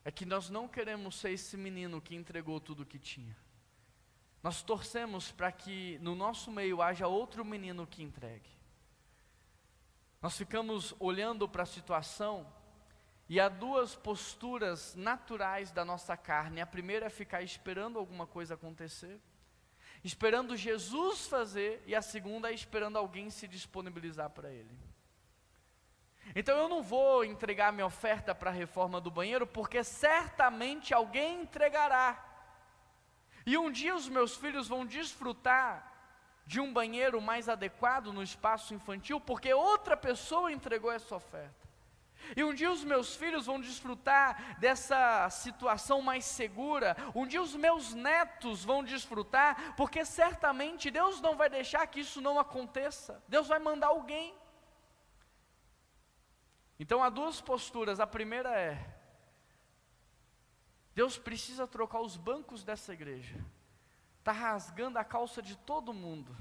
é que nós não queremos ser esse menino que entregou tudo o que tinha. Nós torcemos para que no nosso meio haja outro menino que entregue. Nós ficamos olhando para a situação e há duas posturas naturais da nossa carne. A primeira é ficar esperando alguma coisa acontecer, esperando Jesus fazer, e a segunda é esperando alguém se disponibilizar para ele. Então eu não vou entregar minha oferta para a reforma do banheiro, porque certamente alguém entregará. E um dia os meus filhos vão desfrutar de um banheiro mais adequado no espaço infantil, porque outra pessoa entregou essa oferta. E um dia os meus filhos vão desfrutar dessa situação mais segura. Um dia os meus netos vão desfrutar, porque certamente Deus não vai deixar que isso não aconteça. Deus vai mandar alguém. Então há duas posturas. A primeira é: Deus precisa trocar os bancos dessa igreja. Está rasgando a calça de todo mundo.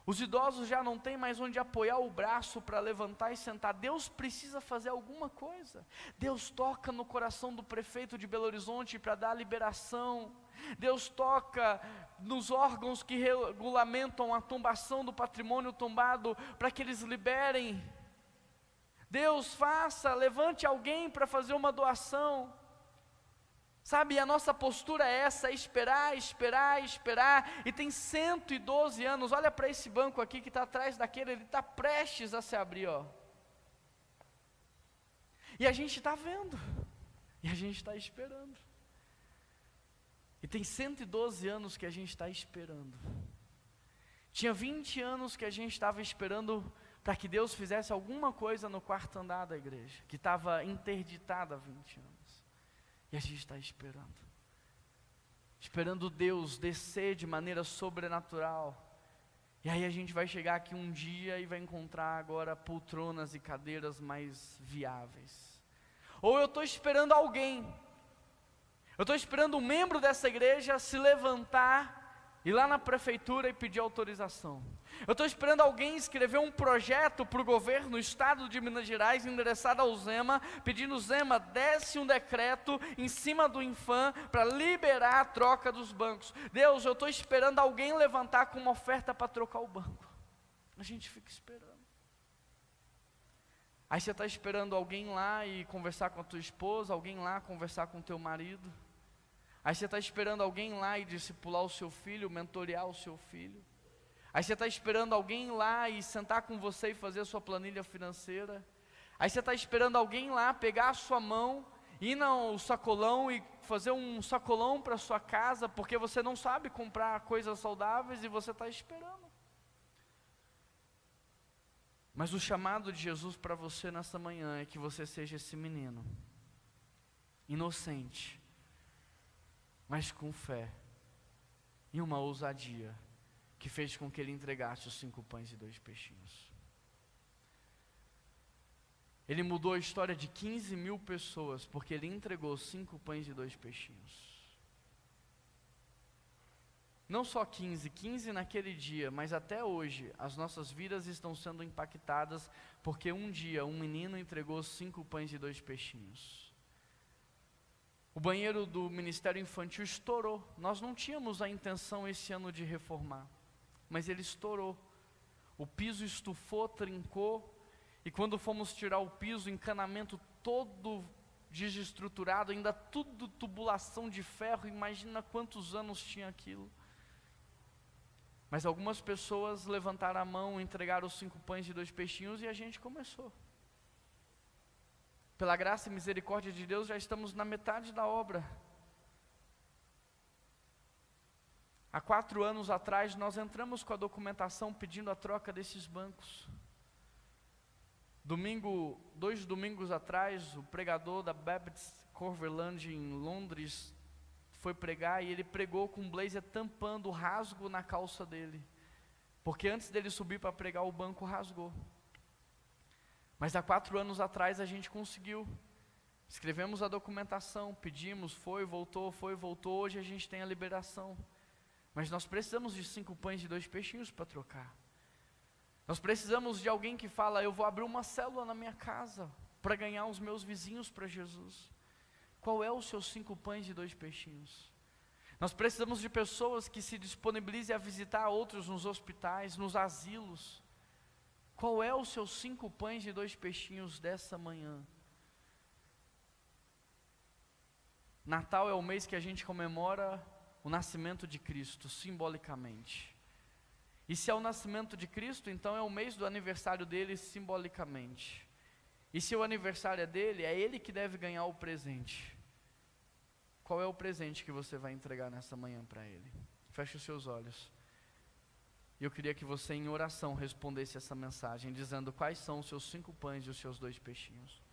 Os idosos já não têm mais onde apoiar o braço para levantar e sentar. Deus precisa fazer alguma coisa. Deus toca no coração do prefeito de Belo Horizonte para dar liberação. Deus toca nos órgãos que regulamentam a tombação do patrimônio tombado para que eles liberem. Deus levante alguém para fazer uma doação. Sabe, a nossa postura é essa: esperar, esperar, esperar. E tem 112 anos, olha para esse banco aqui que está atrás daquele, ele está prestes a se abrir, ó. E a gente está vendo, e a gente está esperando. E tem 112 anos que a gente está esperando. Tinha 20 anos que a gente estava esperando para que Deus fizesse alguma coisa no quarto andar da igreja, que estava interditada há 20 anos. E a gente está esperando Deus descer de maneira sobrenatural. E aí a gente vai chegar aqui um dia e vai encontrar agora poltronas e cadeiras mais viáveis. Ou eu estou esperando alguém, eu estou esperando um membro dessa igreja se levantar, ir lá na prefeitura e pedir autorização. Eu estou esperando alguém escrever um projeto para o governo do estado de Minas Gerais, endereçado ao Zema, pedindo: Zema, desce um decreto em cima do Infam para liberar a troca dos bancos. Deus, eu estou esperando alguém levantar com uma oferta para trocar o banco. A gente fica esperando. Aí você está esperando alguém lá e conversar com a tua esposa, alguém lá conversar com o teu marido. Aí você está esperando alguém lá e discipular o seu filho, mentorear o seu filho. Aí você está esperando alguém lá e sentar com você e fazer a sua planilha financeira. Aí você está esperando alguém lá pegar a sua mão, ir no sacolão e fazer um sacolão para a sua casa, porque você não sabe comprar coisas saudáveis e você está esperando. Mas o chamado de Jesus para você nessa manhã é que você seja esse menino, inocente, mas com fé e uma ousadia, que fez com que ele entregasse os 5 pães e 2 peixinhos. Ele mudou a história de 15 mil pessoas, porque ele entregou 5 pães e 2 peixinhos. Não só 15 naquele dia, mas até hoje, as nossas vidas estão sendo impactadas, porque um dia um menino entregou 5 pães e 2 peixinhos. O banheiro do Ministério Infantil estourou. Nós não tínhamos a intenção esse ano de reformar, mas ele estourou. O piso estufou, trincou, e quando fomos tirar o piso, o encanamento todo desestruturado, ainda tudo tubulação de ferro. Imagina quantos anos tinha aquilo. Mas algumas pessoas levantaram a mão, entregaram os 5 pães e 2 peixinhos, e a gente começou. Pela graça e misericórdia de Deus, já estamos na metade da obra. Há 4 anos atrás, nós entramos com a documentação pedindo a troca desses bancos. 2 domingos atrás, o pregador da Baptist Corverland em Londres foi pregar e ele pregou com um blazer tampando o rasgo na calça dele, porque antes dele subir para pregar o banco rasgou. Mas há 4 anos atrás a gente conseguiu, escrevemos a documentação, pedimos, foi, voltou, hoje a gente tem a liberação. Mas nós precisamos de 5 pães e 2 peixinhos para trocar. Nós precisamos de alguém que fala, eu vou abrir uma célula na minha casa, para ganhar os meus vizinhos para Jesus. Qual é os seus 5 pães e 2 peixinhos? Nós precisamos de pessoas que se disponibilizem a visitar outros nos hospitais, nos asilos. Qual é os seus 5 pães e 2 peixinhos dessa manhã? Natal é o mês que a gente comemora o nascimento de Cristo, simbolicamente. E se é o nascimento de Cristo, então é o mês do aniversário dele, simbolicamente. E se o aniversário é dele, é ele que deve ganhar o presente. Qual é o presente que você vai entregar nessa manhã para ele? Feche os seus olhos. E eu queria que você em oração respondesse essa mensagem, dizendo quais são os seus 5 pães e os seus 2 peixinhos.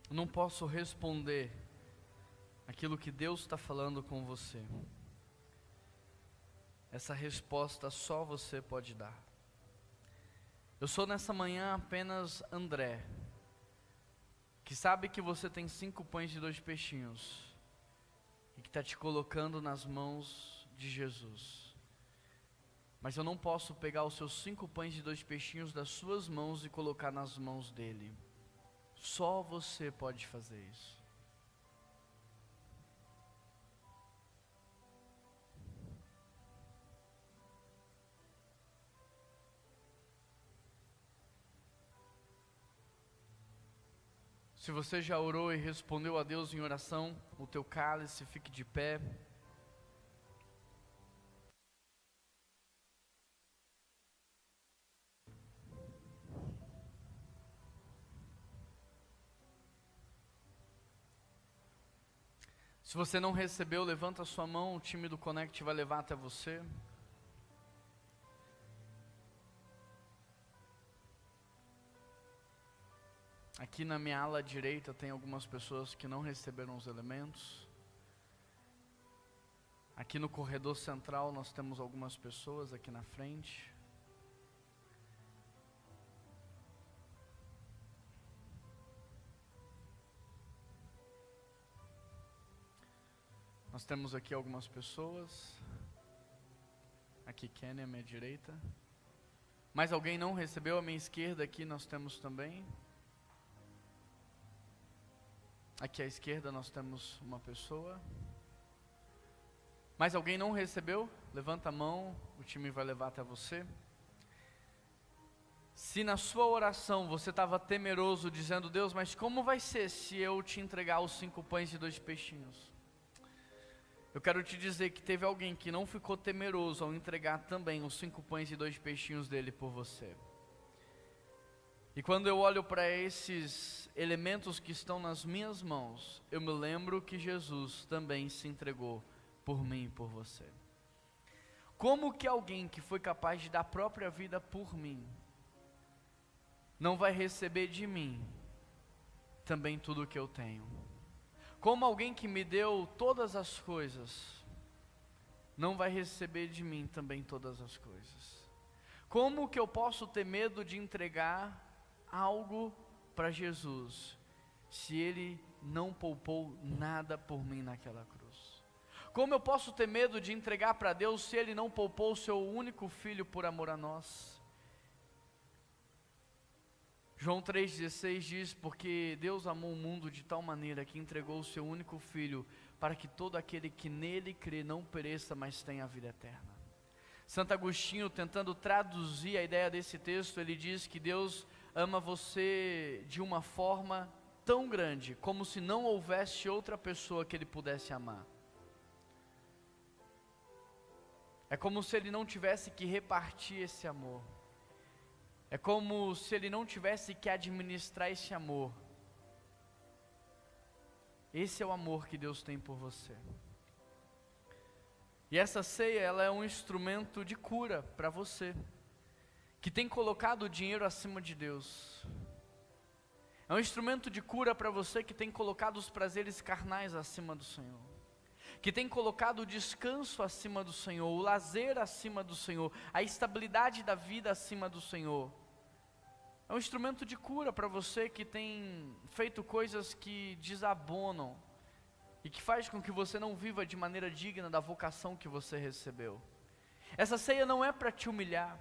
Não posso responder aquilo que Deus está falando com você. Essa resposta só você pode dar. Eu sou nessa manhã apenas André, que sabe que você tem 5 pães e 2 peixinhos, e que está te colocando nas mãos de Jesus. Mas eu não posso pegar os seus 5 pães e 2 peixinhos das suas mãos e colocar nas mãos dele. Só você pode fazer isso. Se você já orou e respondeu a Deus em oração, o teu cálice, fique de pé. Se você não recebeu, levanta a sua mão, o time do Connect vai levar até você. Aqui na minha ala direita tem algumas pessoas que não receberam os elementos. Aqui no corredor central nós temos algumas pessoas aqui na frente. Nós temos aqui algumas pessoas. Aqui Kenny à minha direita. Mais alguém não recebeu? À minha esquerda aqui nós temos também. Aqui à esquerda nós temos uma pessoa. Mais alguém não recebeu? Levanta a mão, o time vai levar até você. Se na sua oração você estava temeroso, dizendo, Deus, mas como vai ser se eu te entregar os 5 pães e 2 peixinhos? Eu quero te dizer que teve alguém que não ficou temeroso ao entregar também os 5 pães e 2 peixinhos dele por você. E quando eu olho para esses elementos que estão nas minhas mãos, eu me lembro que Jesus também se entregou por mim e por você. Como que alguém que foi capaz de dar a própria vida por mim, não vai receber de mim também tudo o que eu tenho? Como alguém que me deu todas as coisas, não vai receber de mim também todas as coisas? Como que eu posso ter medo de entregar algo para Jesus, se Ele não poupou nada por mim naquela cruz? Como eu posso ter medo de entregar para Deus se Ele não poupou o seu único filho por amor a nós? João 3,16 diz, porque Deus amou o mundo de tal maneira que entregou o seu único filho, para que todo aquele que nele crê não pereça, mas tenha a vida eterna. Santo Agostinho, tentando traduzir a ideia desse texto, ele diz que Deus ama você de uma forma tão grande, como se não houvesse outra pessoa que Ele pudesse amar. É como se Ele não tivesse que repartir esse amor. É como se Ele não tivesse que administrar esse amor. Esse é o amor que Deus tem por você. E essa ceia, ela é um instrumento de cura para você, que tem colocado o dinheiro acima de Deus. É um instrumento de cura para você que tem colocado os prazeres carnais acima do Senhor, que tem colocado o descanso acima do Senhor, o lazer acima do Senhor, a estabilidade da vida acima do Senhor. É um instrumento de cura para você que tem feito coisas que desabonam e que faz com que você não viva de maneira digna da vocação que você recebeu. Essa ceia não é para te humilhar,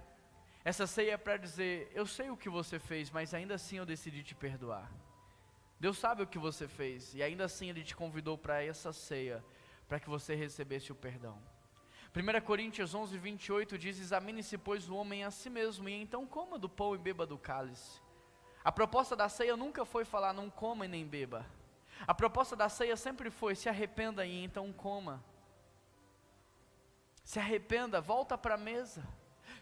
essa ceia é para dizer, eu sei o que você fez, mas ainda assim eu decidi te perdoar. Deus sabe o que você fez, e ainda assim Ele te convidou para essa ceia, para que você recebesse o perdão. 1 Coríntios 11:28 diz, examine-se pois o homem a si mesmo, e então coma do pão e beba do cálice. A proposta da ceia nunca foi falar, não coma e nem beba. A proposta da ceia sempre foi, se arrependa e então coma. Se arrependa, volta para a mesa.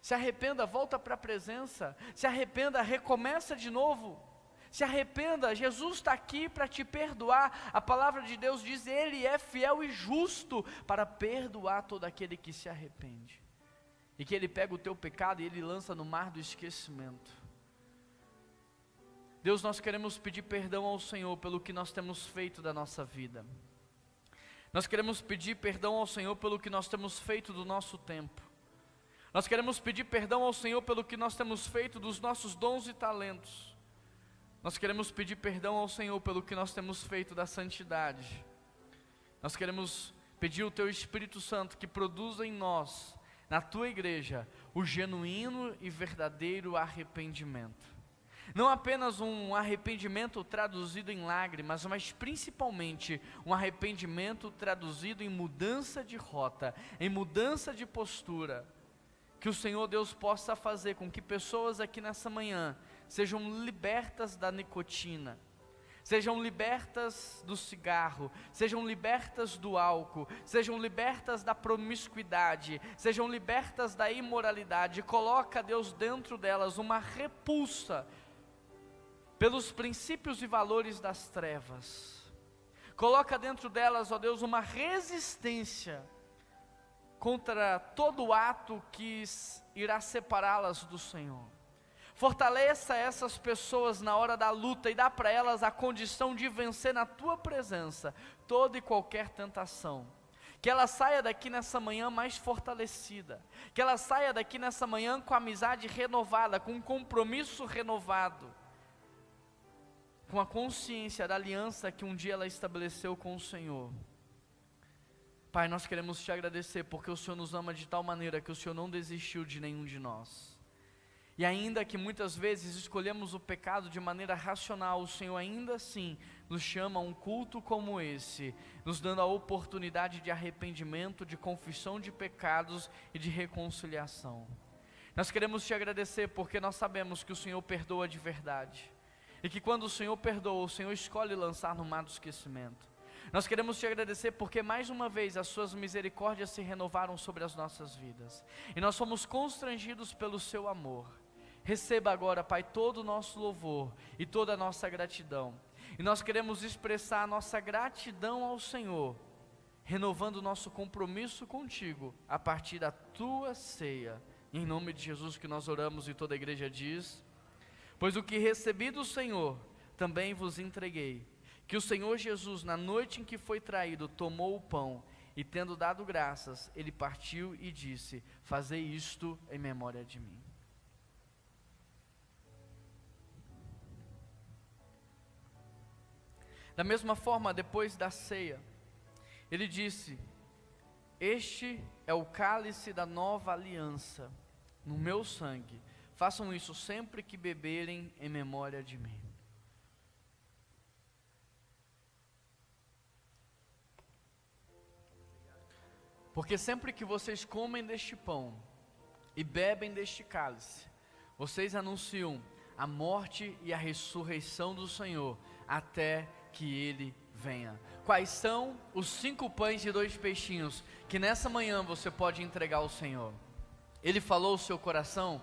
Se arrependa, volta para a presença. Se arrependa, recomeça de novo. Se arrependa, Jesus está aqui para te perdoar. A palavra de Deus diz, Ele é fiel e justo para perdoar todo aquele que se arrepende. E que Ele pega o teu pecado e Ele lança no mar do esquecimento. Deus, nós queremos pedir perdão ao Senhor pelo que nós temos feito da nossa vida. Nós queremos pedir perdão ao Senhor pelo que nós temos feito do nosso tempo. Nós queremos pedir perdão ao Senhor pelo que nós temos feito dos nossos dons e talentos. Nós queremos pedir perdão ao Senhor pelo que nós temos feito da santidade. Nós queremos pedir o Teu Espírito Santo que produza em nós, na Tua igreja, o genuíno e verdadeiro arrependimento. Não apenas um arrependimento traduzido em lágrimas, mas principalmente um arrependimento traduzido em mudança de rota, em mudança de postura. Que o Senhor Deus possa fazer com que pessoas aqui nessa manhã sejam libertas da nicotina, sejam libertas do cigarro, sejam libertas do álcool, sejam libertas da promiscuidade, sejam libertas da imoralidade. Coloca, Deus, dentro delas uma repulsa pelos princípios e valores das trevas. Coloca dentro delas, ó Deus, uma resistência contra todo ato que irá separá-las do Senhor. Fortaleça essas pessoas na hora da luta e dá para elas a condição de vencer na Tua presença toda e qualquer tentação. Que ela saia daqui nessa manhã mais fortalecida, que ela saia daqui nessa manhã com a amizade renovada, com um compromisso renovado, com a consciência da aliança que um dia ela estabeleceu com o Senhor. Pai, nós queremos Te agradecer porque o Senhor nos ama de tal maneira que o Senhor não desistiu de nenhum de nós. E ainda que muitas vezes escolhemos o pecado de maneira racional, o Senhor ainda assim nos chama a um culto como esse, nos dando a oportunidade de arrependimento, de confissão de pecados e de reconciliação. Nós queremos Te agradecer porque nós sabemos que o Senhor perdoa de verdade. E que quando o Senhor perdoa, o Senhor escolhe lançar no mar do esquecimento. Nós queremos Te agradecer porque mais uma vez as Suas misericórdias se renovaram sobre as nossas vidas. E nós fomos constrangidos pelo Seu amor. Receba agora, Pai, todo o nosso louvor e toda a nossa gratidão. E nós queremos expressar a nossa gratidão ao Senhor, renovando o nosso compromisso contigo a partir da Tua ceia. Em nome de Jesus que nós oramos e toda a igreja diz: pois o que recebi do Senhor, também vos entreguei. Que o Senhor Jesus, na noite em que foi traído, tomou o pão e tendo dado graças, Ele partiu e disse: fazei isto em memória de mim. Da mesma forma, depois da ceia, Ele disse: este é o cálice da nova aliança, no meu sangue. Façam isso sempre que beberem em memória de mim. Porque sempre que vocês comem deste pão e bebem deste cálice, vocês anunciam a morte e a ressurreição do Senhor, até que Ele venha. Quais são os 5 pães e 2 peixinhos que nessa manhã você pode entregar ao Senhor? Ele falou o seu coração?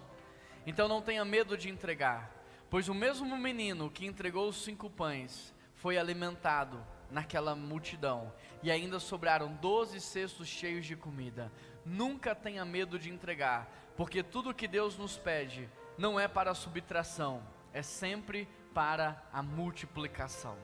Então não tenha medo de entregar, pois o mesmo menino que entregou os 5 pães foi alimentado naquela multidão, e ainda sobraram 12 cestos cheios de comida. Nunca tenha medo de entregar, porque tudo que Deus nos pede não é para a subtração, é sempre para a multiplicação.